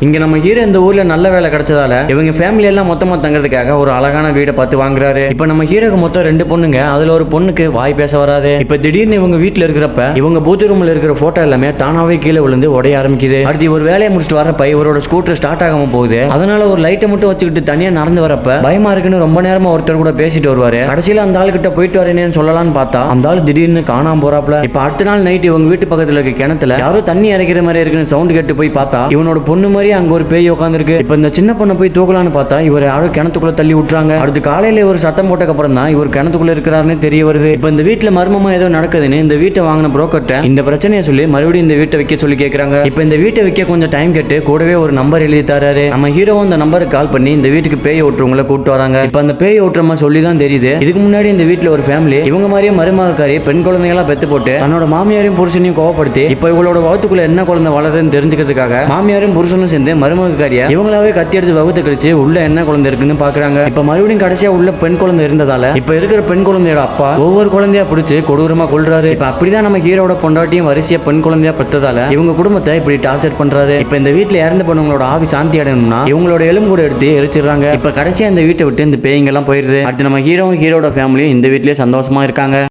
இங்க நம்ம ஹீரோ இந்த ஊர்ல நல்ல வேலை கிடைச்சதால இவங்க ஃபேமிலி எல்லாம் மொத்தமா தங்குறதுக்காக ஒரு அழகான வீடை பார்த்து வாங்குறாரு. இப்ப நம்ம ஹீரோக்கு மொத்தம் 2 பொண்ணுங்க, அதுல ஒரு பொண்ணுக்கு வாய் பேச வராது. இப்ப திடீர்னு இவங்க வீட்டுல இருக்கிறப்ப இவங்க பூஜை ரூம்ல இருக்கிற போட்டோ எல்லாமே தானாவே கீழே விழுந்து உடைய ஆரம்பிக்குது. அடுத்து ஒரு வேலையை முடிச்சுட்டு வரப்ப இவரோட ஸ்கூட்டர் ஸ்டார்ட் ஆகாம போகுது. அதனால ஒரு லைட்டை மட்டும் வச்சுக்கிட்டு தனியா நடந்து வரப்ப பயமா இருக்குன்னு ரொம்ப நேரமா ஒருத்தர் கூட பேசிட்டு வருவாரு. கடைசியில அந்த ஆள் கிட்ட போயிட்டு வரேன்னு சொல்லலாம்னு பார்த்தா அந்த ஆள் திடீர்னு காணாம போறாப்ல. இப்ப அடுத்த நாள் நைட் இவங்க வீட்டு பக்கத்துல இருக்க கிணத்துல யாரோ தண்ணி இறைக்கிற மாதிரி இருக்குன்னு சவுண்ட் கேட்டு போய் பார்த்தா இவனோட பொண்ணு மாதிரி அங்க ஒரு பேய் உட்காந்துருக்கு. இப்ப இந்த சின்ன பொண்ணை போய் தூக்கலான்னு பார்த்தா இவர் யாரோ கிணத்துக்குள்ள தள்ளி விட்டுறாங்க. அடுத்து காலையில ஒரு சத்தம் போட்டக்கு அப்புறம் தான் இவர் கிணத்துக்குள்ள இருக்கிறாருன்னு தெரிய வருது. இப்ப இந்த வீட்டுல மர்மமா ஏதோ நடக்குதுன்னு இந்த வீட்டை வாங்கின புரோக்கர்ட்ட இந்த பிரச்சனையை சொல்லி மறுபடியும் இந்த வீட்டை வைக்க சொல்லி கேட்கறாங்க. இப்ப இந்த வீட்டை வைக்க கொஞ்சம் டைம் கேட்டு கூடவே ஒரு நம்பர் எழுதி தராரு. நம்ம ஹீரோ அந்த நம்பருக்கு கால் பண்ணி இந்த வீட்டுக்கு பேய் ஓட்டுறவங்களை கூப்பிட்டு வராங்க. இப்ப அந்த பேய் ஓட்டுறமா சொல்லி தான் தெரியுது இதுக்கு முன்னாடி இந்த வீட்டுல ஒரு ஃபேமிலி இவங்க மாதிரியே மருமகக்காரி பெண் குழந்தைகளா பெத்து போட்டு தன்னோட மாமியாரையும் புருஷனையும் கோவப்படுத்தி இப்ப இவங்களோட வகுத்துக்குள்ள என்ன குழந்தை வளருதுன்னு தெரிஞ்சுக்கிறதுக்காக மாமியாரும் புருஷனும் சேர்ந்து மருமகக்காரியா இவங்களாவே கத்தி எடுத்து வகுத்து கழிச்சு உள்ள என்ன குழந்தை இருக்குன்னு பாக்குறாங்க. இப்ப மறுபடியும் கடைசியா உள்ள பெண் குழந்தை இருந்ததால இப்ப இருக்கிற பெண் குழந்தையோட அப்பா ஒவ்வொரு குழந்தையா பிடிச்சு கொடூரமா கொல்றாரு. இப்ப அப்படிதான் நம்ம ஹீரோட பொண்டாட்டியும் வரிசையா பெண் குழந்தையா பெற்றதால இவங்க குடும்பத்தை இப்படி டார்ச்சர் பண்றாரு. இப்ப இந்த வீட்டுல இறந்து போனவங்களோட ஆவி சாந்தி அடையணும்னா இவங்களோட எலும்பு கூட எடுத்து எரிச்சிடுறாங்க. இப்ப கடைசியா இந்த வீட்டை விட்டு இந்த பேய்ங்க எல்லாம் போயிருது. அடுத்து நம்ம ஹீரோட ஃபேமிலியும் இந்த வீட்லயே சந்தோஷமா இருக்காங்க.